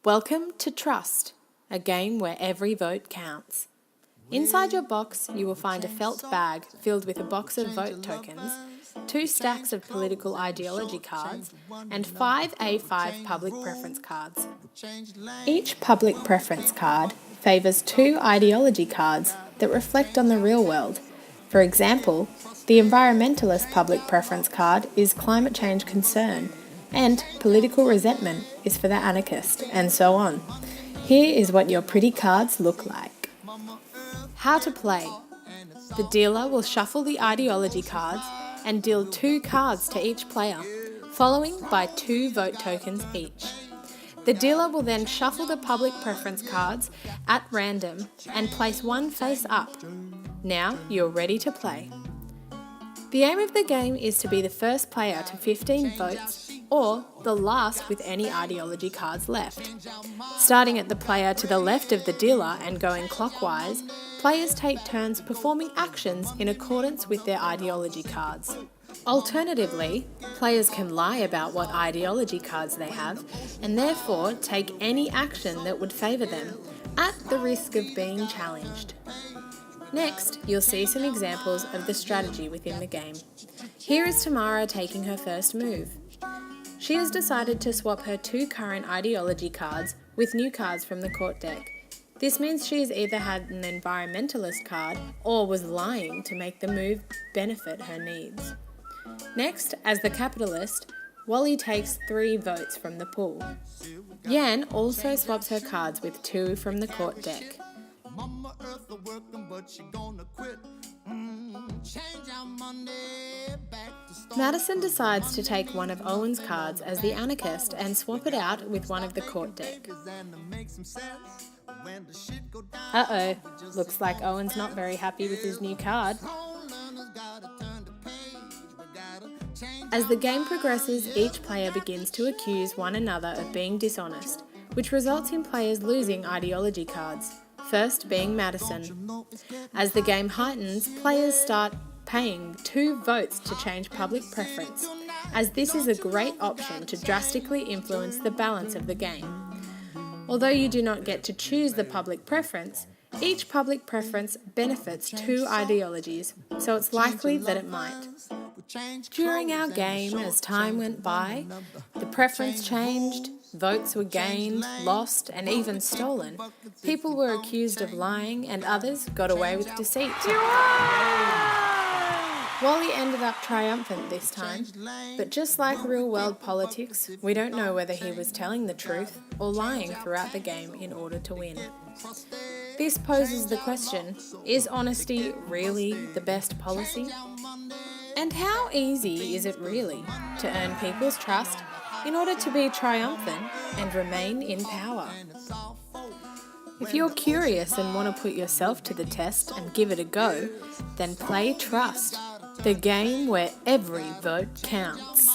Welcome to Trust, a game where every vote counts. Inside your box, you will find a felt bag filled with a box of vote tokens, 2 stacks of political ideology cards, and 5 A5 public preference cards. Each public preference card favours 2 ideology cards that reflect on the real world. For example, the environmentalist public preference card is climate change concern, and political resentment is for the anarchist, and so on. Here is what your pretty cards look like. How to play. The dealer will shuffle the ideology cards and deal 2 cards to each player, following by 2 vote tokens each. The dealer will then shuffle the public preference cards at random and place one face up. Now you're ready to play. The aim of the game is to be the first player to 15 votes or the last with any ideology cards left. Starting at the player to the left of the dealer and going clockwise, players take turns performing actions in accordance with their ideology cards. Alternatively, players can lie about what ideology cards they have and therefore take any action that would favour them, at the risk of being challenged. Next, you'll see some examples of the strategy within the game. Here is Tamara taking her first move. She has decided to swap her 2 current ideology cards with new cards from the court deck. This means she has either had an environmentalist card or was lying to make the move benefit her needs. Next, as the capitalist, Wali takes 3 votes from the pool. Yan also swaps her cards with 2 from the court deck. Madison decides to take one of Owen's cards as the anarchist and swap it out with one of the court deck. Uh-oh, looks like Owen's not very happy with his new card. As the game progresses, each player begins to accuse one another of being dishonest, which results in players losing ideology cards, first being Madison. As the game heightens, players start paying 2 votes to change public preference, as this is a great option to drastically influence the balance of the game. Although you do not get to choose the public preference, each public preference benefits 2 ideologies, so it's likely that it might. During our game, as time went by, the preference changed, votes were gained, lost, and even stolen. People were accused of lying, and others got away with deceit. Wali ended up triumphant this time, but just like real-world politics, we don't know whether he was telling the truth or lying throughout the game in order to win. This poses the question, is honesty really the best policy? And how easy is it really to earn people's trust in order to be triumphant and remain in power? If you're curious and want to put yourself to the test and give it a go, then play Trust, the game where every vote counts.